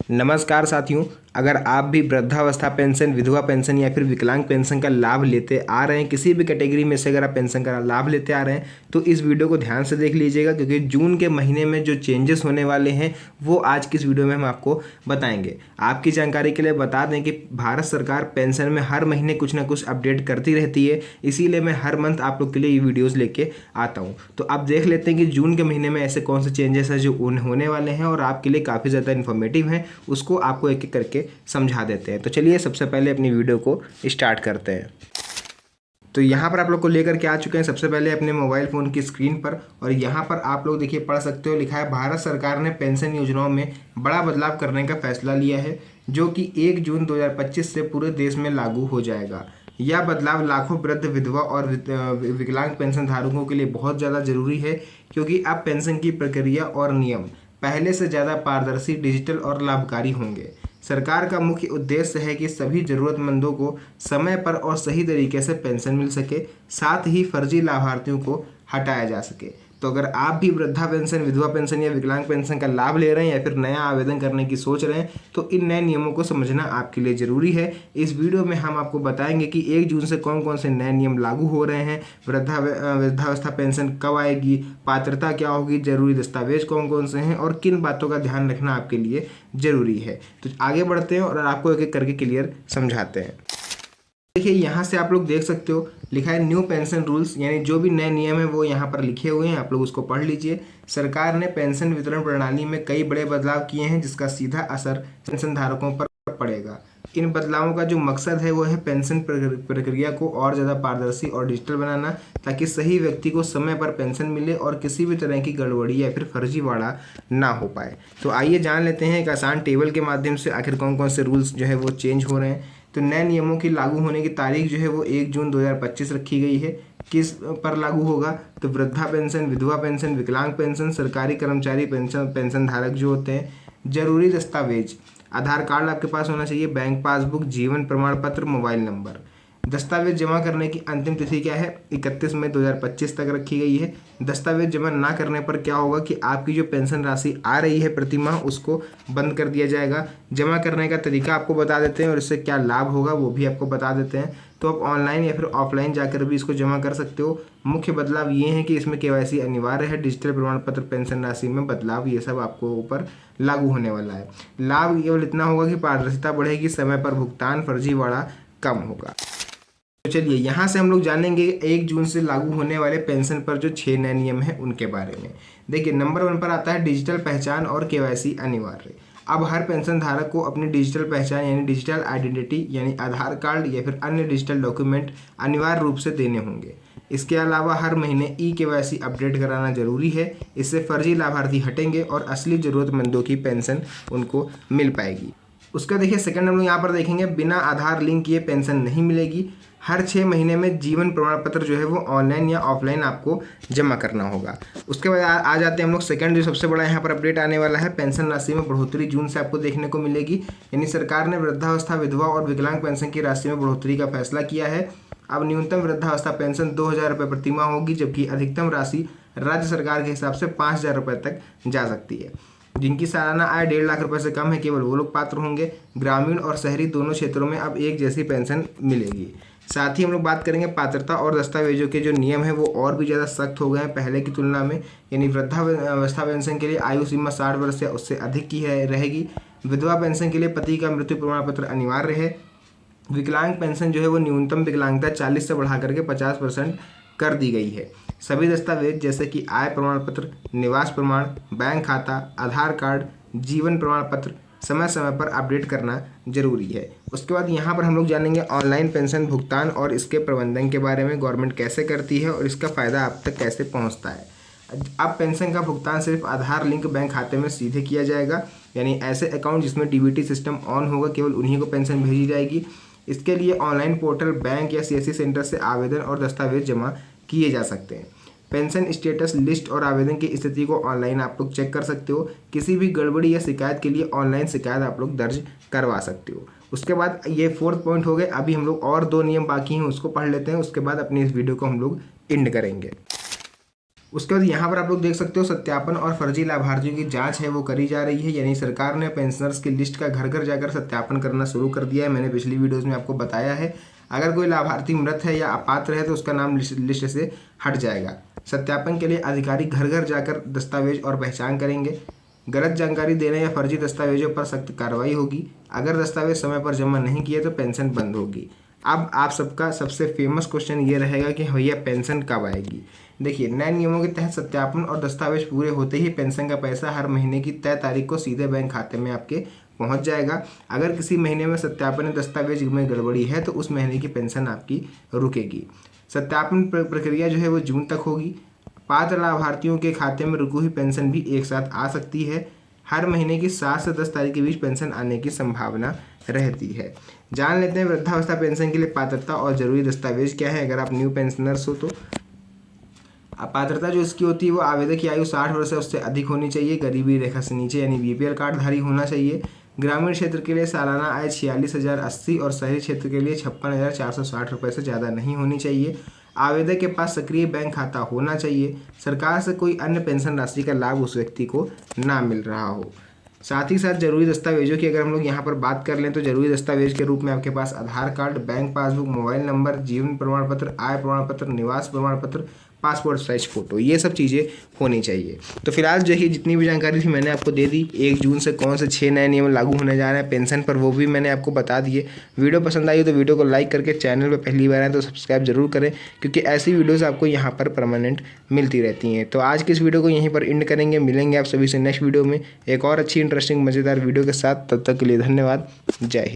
नमस्कार साथियों, अगर आप भी वृद्धावस्था पेंशन, विधवा पेंशन या फिर विकलांग पेंशन का लाभ लेते आ रहे हैं, किसी भी कैटेगरी में से अगर आप पेंशन का लाभ लेते आ रहे हैं तो इस वीडियो को ध्यान से देख लीजिएगा, क्योंकि जून के महीने में जो चेंजेस होने वाले हैं वो आज की इस वीडियो में हम आपको बताएंगे। आपकी जानकारी के लिए बता दें कि भारत सरकार पेंशन में हर महीने कुछ ना कुछ अपडेट करती रहती है, इसीलिए मैं हर मंथ आप लोग के लिए ये वीडियोज़ लेके आता हूँ। तो आप देख लेते हैं कि जून के महीने में ऐसे कौन से चेंजेस हैं जो होने वाले हैं और आपके लिए काफ़ी ज़्यादा इन्फॉर्मेटिव हैं, उसको आपको एक एक करके समझा देते हैं। तो चलिए सबसे पहले अपनी वीडियो को स्टार्ट करते हैं। तो यहाँ पर आप लोग को लेकर के आ चुके हैं सबसे पहले अपने मोबाइल फ़ोन की स्क्रीन पर, और यहाँ पर आप लोग देखिए पढ़ सकते हो, लिखा है भारत सरकार ने पेंशन योजनाओं में बड़ा बदलाव करने का फैसला लिया है, जो कि 1 जून 2025 से पूरे देश में लागू हो जाएगा। यह बदलाव लाखों वृद्ध, विधवा और विकलांग पेंशन धारकों के लिए बहुत ज़्यादा जरूरी है, क्योंकि अब पेंशन की प्रक्रिया और नियम पहले से ज़्यादा पारदर्शी, डिजिटल और लाभकारी होंगे। सरकार का मुख्य उद्देश्य है कि सभी ज़रूरतमंदों को समय पर और सही तरीके से पेंशन मिल सके, साथ ही फर्जी लाभार्थियों को हटाया जा सके। तो अगर आप भी वृद्धा पेंशन, विधवा पेंशन या विकलांग पेंशन का लाभ ले रहे हैं या फिर नया आवेदन करने की सोच रहे हैं, तो इन नए नियमों को समझना आपके लिए ज़रूरी है। इस वीडियो में हम आपको बताएंगे कि 1 जून से कौन कौन से नए नियम लागू हो रहे हैं, वृद्धावस्था पेंशन कब आएगी, पात्रता क्या होगी, जरूरी दस्तावेज कौन कौन से हैं और किन बातों का ध्यान रखना आपके लिए ज़रूरी है। तो आगे बढ़ते हैं और आपको एक एक करके क्लियर समझाते हैं। देखिए यहाँ से आप लोग देख सकते हो, लिखा है न्यू पेंशन रूल्स, यानी जो भी नए नियम है वो यहाँ पर लिखे हुए हैं, आप लोग उसको पढ़ लीजिए। सरकार ने पेंशन वितरण प्रणाली में कई बड़े बदलाव किए हैं, जिसका सीधा असर पेंशन धारकों पर पड़ेगा। इन बदलावों का जो मकसद है वो है पेंशन प्रक्रिया को और ज़्यादा पारदर्शी और डिजिटल बनाना, ताकि सही व्यक्ति को समय पर पेंशन मिले और किसी भी तरह की गड़बड़ी या फिर फर्जीवाड़ा ना हो पाए। तो आइए जान लेते हैं एक आसान टेबल के माध्यम से आखिर कौन कौन से रूल्स जो है वो चेंज हो रहे हैं। तो नए नियमों की लागू होने की तारीख जो है वो 1 जून 2025 रखी गई है। किस पर लागू होगा? तो वृद्धा पेंशन, विधवा पेंशन, विकलांग पेंशन, सरकारी कर्मचारी पेंशन धारक जो होते हैं। जरूरी दस्तावेज, आधार कार्ड आपके पास होना चाहिए, बैंक पासबुक, जीवन प्रमाण पत्र, मोबाइल नंबर। दस्तावेज जमा करने की अंतिम तिथि क्या है? 31 मई 2025 तक रखी गई है। दस्तावेज जमा ना करने पर क्या होगा कि आपकी जो पेंशन राशि आ रही है प्रति माह, उसको बंद कर दिया जाएगा। जमा करने का तरीका आपको बता देते हैं और इससे क्या लाभ होगा वो भी आपको बता देते हैं। तो आप ऑनलाइन या फिर ऑफलाइन जाकर भी इसको जमा कर सकते हो। मुख्य बदलाव ये हैं कि इसमें केवाईसी अनिवार्य है, डिजिटल प्रमाण पत्र, पेंशन राशि में बदलाव, ये सब आपको ऊपर लागू होने वाला है। लाभ केवल इतना होगा कि पारदर्शिता बढ़ेगी, समय पर भुगतान, फर्जीवाड़ा कम होगा। तो चलिए यहाँ से हम लोग जानेंगे 1 जून से लागू होने वाले पेंशन पर जो 6 नए नियम हैं उनके बारे में। देखिए नंबर 1 पर आता है डिजिटल पहचान और केवाईसी अनिवार्य। अब हर पेंशन धारक को अपनी डिजिटल पहचान यानी डिजिटल आइडेंटिटी यानी आधार कार्ड या फिर अन्य डिजिटल डॉक्यूमेंट अनिवार्य रूप से देने होंगे। इसके अलावा हर महीने केवाईसी अपडेट कराना जरूरी है। इससे फर्जी लाभार्थी हटेंगे और असली ज़रूरतमंदों की पेंशन उनको मिल पाएगी। उसका देखिए सेकंड हम लोग यहाँ पर देखेंगे, बिना आधार लिंक किए पेंशन नहीं मिलेगी। हर 6 महीने में जीवन प्रमाण पत्र जो है वो ऑनलाइन या ऑफलाइन आपको जमा करना होगा। उसके बाद आ जाते हैं हम लोग सेकंड, जो सबसे बड़ा यहाँ पर अपडेट आने वाला है, पेंशन राशि में बढ़ोतरी जून से आपको देखने को मिलेगी। यानी सरकार ने वृद्धावस्था, विधवा और विकलांग पेंशन की राशि में बढ़ोतरी का फैसला किया है। अब न्यूनतम वृद्धावस्था पेंशन 2,000 रुपये प्रति माह होगी, जबकि अधिकतम राशि राज्य सरकार के हिसाब से 5,000 रुपये तक जा सकती है। जिनकी सालाना आय 1.5 लाख रुपए से कम है, केवल वो लोग पात्र होंगे। ग्रामीण और शहरी दोनों क्षेत्रों में अब एक जैसी पेंशन मिलेगी। साथ ही हम लोग बात करेंगे पात्रता और दस्तावेजों के जो नियम है वो और भी ज़्यादा सख्त हो गए हैं पहले की तुलना में। यानी वृद्धावस्था पेंशन के लिए आयु सीमा 60 वर्ष या उससे अधिक की रहेगी। विधवा पेंशन के लिए पति का मृत्यु प्रमाण पत्र अनिवार्य है। विकलांग पेंशन जो है वो न्यूनतम विकलांगता 40 से बढ़ा करके 50% कर दी गई है। सभी दस्तावेज जैसे कि आय प्रमाण पत्र, निवास प्रमाण, बैंक खाता, आधार कार्ड, जीवन प्रमाण पत्र समय समय पर अपडेट करना जरूरी है। उसके बाद यहाँ पर हम लोग जानेंगे ऑनलाइन पेंशन भुगतान और इसके प्रबंधन के बारे में, गवर्नमेंट कैसे करती है और इसका फ़ायदा आप तक कैसे पहुँचता है। अब पेंशन का भुगतान सिर्फ आधार लिंक बैंक खाते में सीधे किया जाएगा। यानी ऐसे अकाउंट जिसमें डीबीटी सिस्टम ऑन होगा, केवल उन्हीं को पेंशन भेजी जाएगी। इसके लिए ऑनलाइन पोर्टल, बैंक या सीएससी सेंटर से आवेदन और दस्तावेज जमा किए जा सकते हैं। पेंशन स्टेटस लिस्ट और आवेदन की स्थिति को ऑनलाइन आप लोग चेक कर सकते हो। किसी भी गड़बड़ी या शिकायत के लिए ऑनलाइन शिकायत आप लोग दर्ज करवा सकते हो। उसके बाद ये 4th पॉइंट हो गए। अभी हम लोग और 2 नियम बाकी हैं, उसको पढ़ लेते हैं। उसके बाद अपनी इस वीडियो को हम लोग एंड करेंगे। उसके बाद यहाँ पर आप लोग देख सकते हो सत्यापन और फर्जी लाभार्थियों की जांच है वो करी जा रही है, यानी सरकार ने पेंशनर्स की लिस्ट का घर घर जाकर सत्यापन करना शुरू कर दिया है। मैंने पिछली वीडियोज़ में आपको बताया है, अगर कोई लाभार्थी मृत है या अपात्र है तो उसका नाम लिस्ट से हट जाएगा। सत्यापन के लिए अधिकारी घर घर जाकर दस्तावेज और पहचान करेंगे। गलत जानकारी देने या फर्जी दस्तावेजों पर सख्त कार्रवाई होगी। अगर दस्तावेज समय पर जमा नहीं किए तो पेंशन बंद होगी। अब आप सबका सबसे फेमस क्वेश्चन ये रहेगा कि भैया पेंशन कब आएगी। देखिए, नए नियमों के तहत सत्यापन और दस्तावेज पूरे होते ही पेंशन का पैसा हर महीने की तय तारीख को सीधे बैंक खाते में आपके पहुंच जाएगा। अगर किसी महीने में सत्यापन या दस्तावेज में गड़बड़ी है तो उस महीने की पेंशन आपकी रुकेगी। सत्यापन प्रक्रिया जो है वो जून तक होगी। पात्र लाभार्थियों के खाते में रुकी हुई पेंशन भी एक साथ आ सकती है। हर महीने की 7 से 10 तारीख के बीच पेंशन आने की संभावना रहती है। जान लेते हैं वृद्धावस्था पेंशन के लिए पात्रता और जरूरी दस्तावेज क्या है। अगर आप न्यू पेंशनर्स हो तो पात्रता जो इसकी होती है वो आवेदक की आयु 60 वर्ष से उससे अधिक होनी चाहिए, गरीबी रेखा से नीचे यानी बीपीएल कार्डधारी होना चाहिए। ग्रामीण क्षेत्र के लिए सालाना आय 46,080 और शहरी क्षेत्र के लिए 56,460 रुपये से ज़्यादा नहीं होनी चाहिए। आवेदक के पास सक्रिय बैंक खाता होना चाहिए। सरकार से कोई अन्य पेंशन राशि का लाभ उस व्यक्ति को ना मिल रहा हो। साथ ही साथ जरूरी दस्तावेजों की अगर हम लोग यहाँ पर बात कर लें तो जरूरी दस्तावेज के रूप में आपके पास Aadhaar card, bank passbook, mobile number, जीवन प्रमाण पत्र, आय प्रमाण पत्र, निवास प्रमाण पत्र, पासपोर्ट साइज फोटो, ये सब चीज़ें होनी चाहिए। तो फिलहाल जो है जितनी भी जानकारी थी मैंने आपको दे दी। 1 जून से कौन से 6 नए नियम लागू होने जा रहे हैं पेंशन पर वो भी मैंने आपको बता दिए। वीडियो पसंद आई तो वीडियो को लाइक करके चैनल पर पहली बार आए तो सब्सक्राइब जरूर करें, क्योंकि ऐसी वीडियोज़ आपको यहाँ पर परमानेंट मिलती रहती हैं। तो आज की इस वीडियो को यहीं पर एंड करेंगे। मिलेंगे आप सभी से नेक्स्ट वीडियो में एक और अच्छी इंटरेस्टिंग मज़ेदार वीडियो के साथ। तब तक के लिए धन्यवाद। जय हिंद।